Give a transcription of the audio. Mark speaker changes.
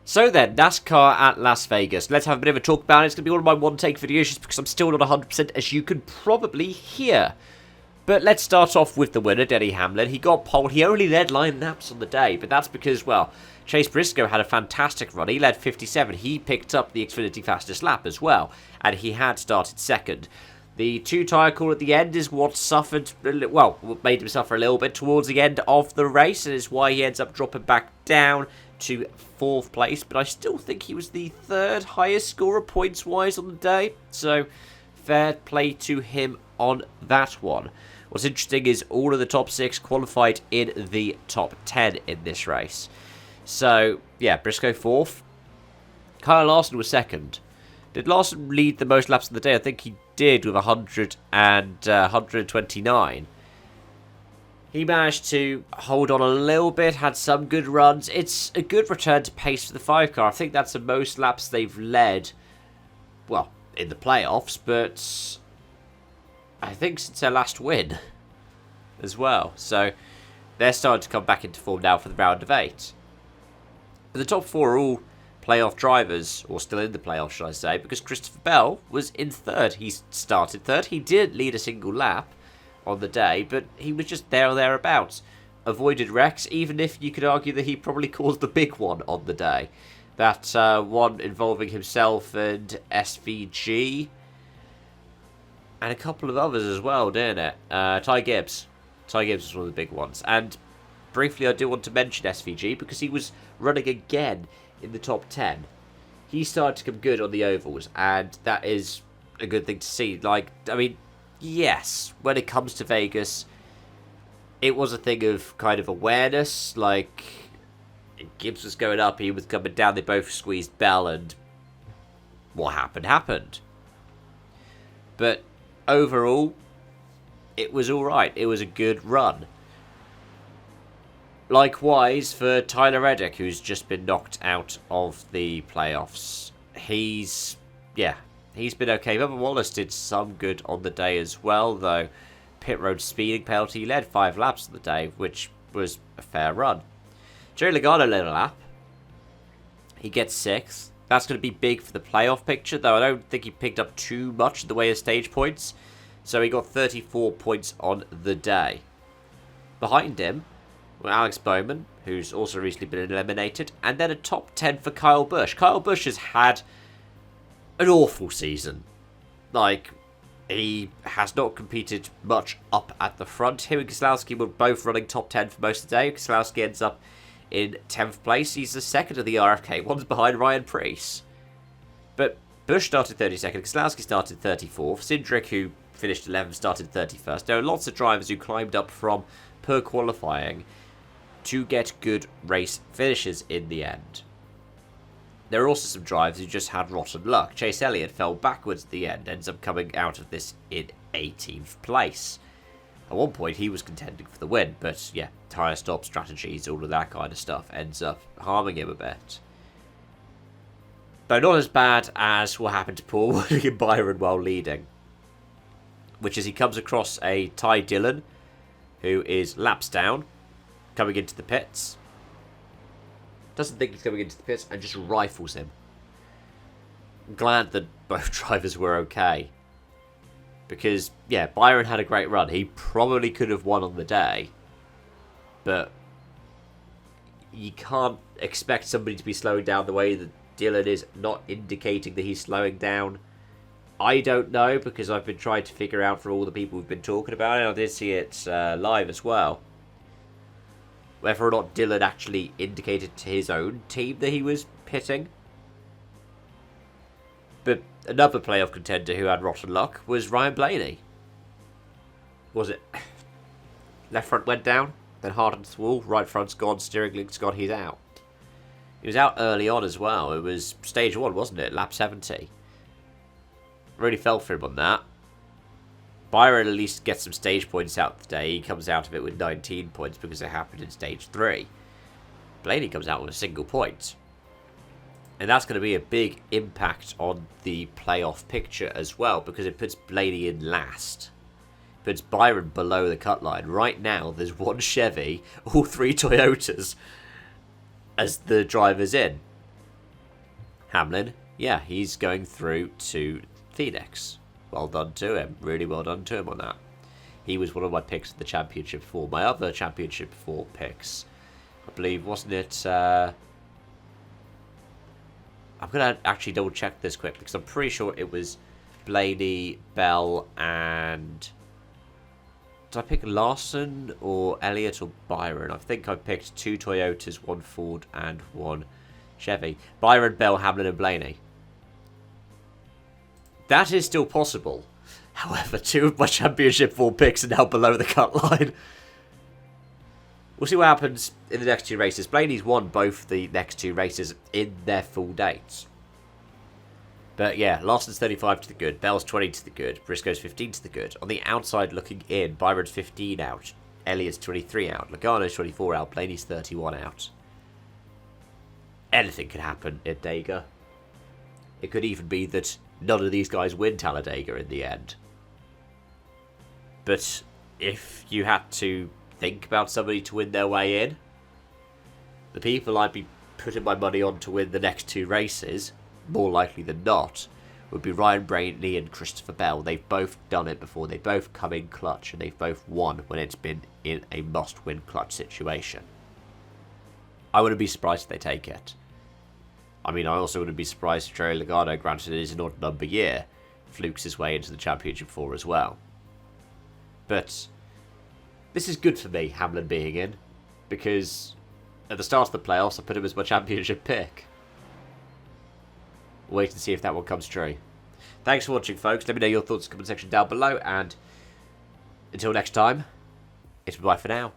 Speaker 1: So then, NASCAR at Las Vegas. Let's have a bit of a talk about it. It's going to be one of my one-take videos just because I'm still not 100%, as you can probably hear. But let's start off with the winner, Denny Hamlin. He got pole. He only led 9 laps on the day, but that's because, well, Chase Briscoe had a fantastic run. He led 57. He picked up the Xfinity fastest lap as well, and he had started second. The 2-tyre call at the end is what suffered, well, made him suffer a little bit towards the end of the race, and is why he ends up dropping back down to 4th place. But I still think he was the 3rd highest scorer points-wise on the day, so fair play to him on that one. What's interesting is all of the top 6 qualified in the top 10 in this race. So, yeah, Briscoe 4th. Kyle Larson was 2nd. Did Larson lead the most laps of the day? I think he did with 129. He managed to hold on a little bit, had some good runs. It's a good return to pace for the 5-car. I think that's the most laps they've led, well, in the playoffs, but I think since their last win as well. So they're starting to come back into form now for the round of 8. But the top 4 are all playoff drivers, or still in the playoffs, should I say, because Christopher Bell was in 3rd. He started 3rd. He did lead a single lap on the day, but he was just there or thereabouts. Avoided wrecks, even if you could argue that he probably caused the big one on the day. That one involving himself and SVG, and a couple of others as well, didn't it? Ty Gibbs. Ty Gibbs was one of the big ones. And briefly, I do want to mention SVG because he was running again in the top 10. He started to come good on the ovals, and that is a good thing to see. Like, I mean, yes, when it comes to Vegas, it was a thing of kind of awareness. Like, Gibbs was going up, he was coming down, they both squeezed Bell, and what happened. But overall, it was alright. It was a good run. Likewise for Tyler Reddick, who's just been knocked out of the playoffs. He's been okay. Bubba Wallace did some good on the day as well, though. Pit road speeding penalty. He led 5 laps on the day, which was a fair run. Joey Logano led a lap. He gets 6th. That's going to be big for the playoff picture, though I don't think he picked up too much in the way of stage points. So he got 34 points on the day. Behind him, Alex Bowman, who's also recently been eliminated, and then a top 10 for Kyle Busch. Kyle Busch has had an awful season. Like, he has not competed much up at the front. Him and Keselowski were both running top 10 for most of the day. Keselowski ends up in 10th place. He's the 2nd of the RFK. One's behind Ryan Preece. But Busch started 32nd. Keselowski started 34th. Cindric, who finished 11th, started 31st. There are lots of drivers who climbed up from per qualifying to get good race finishes in the end. There are also some drivers who just had rotten luck. Chase Elliott fell backwards at the end, ends up coming out of this in 18th place. At one point he was contending for the win, but yeah, tyre stop strategies, all of that kind of stuff ends up harming him a bit. Though not as bad as what happened to Paul Wooding and Byron while leading, which is he comes across a Ty Dillon, who is laps down, coming into the pits. Doesn't think he's coming into the pits and just rifles him. I'm glad that both drivers were okay. Because, yeah, Byron had a great run. He probably could have won on the day. But you can't expect somebody to be slowing down the way that Dillon is, not indicating that he's slowing down. I don't know, because I've been trying to figure out for all the people who've been talking about it. I did see it live as well. Whether or not Dillon actually indicated to his own team that he was pitting. But another playoff contender who had rotten luck was Ryan Blaney. Was it left front went down, then hard onto the wall, right front's gone, steering link's gone, he's out. He was out early on as well. It was stage 1, wasn't it? Lap 70. Really fell for him on that. Byron at least gets some stage points out today. He comes out of it with 19 points because it happened in stage 3. Blaney comes out with a single point. And that's going to be a big impact on the playoff picture as well, because it puts Blaney in last. Puts Byron below the cut line. Right now, there's one Chevy, all 3 Toyotas as the drivers in. Hamlin, yeah, he's going through to Phoenix. Well done to him. Really well done to him on that. He was one of my picks in the Championship 4. My other Championship 4 picks, I believe, wasn't it... I'm going to actually double check this quick because I'm pretty sure it was Blaney, Bell, and... Did I pick Larson or Elliott or Byron? I think I picked 2 Toyotas, 1 Ford, and 1 Chevy. Byron, Bell, Hamlin, and Blaney. That is still possible. However, 2 of my Championship 4 picks are now below the cut line. We'll see what happens in the next 2 races. Blaney's won both the next 2 races in their full dates. But yeah, Larson's 35 to the good, Bell's 20 to the good, Briscoe's 15 to the good. On the outside looking in, Byron's 15 out, Elliott's 23 out, Logano's 24 out, Blaney's 31 out. Anything could happen in Dega. It could even be that none of these guys win Talladega in the end. But if you had to think about somebody to win their way in, the people I'd be putting my money on to win the next 2 races, more likely than not, would be Ryan Blaney and Christopher Bell. They've both done it before. They both come in clutch, and they've both won when it's been in a must-win clutch situation. I wouldn't be surprised if they take it. I mean, I also wouldn't be surprised if Joey Logano, granted it is an odd number year, flukes his way into the Championship 4 as well. But this is good for me, Hamlin being in, because at the start of the playoffs, I put him as my Championship pick. Wait and see if that one comes true. Thanks for watching, folks. Let me know your thoughts in the comment section down below, and until next time, it's bye for now.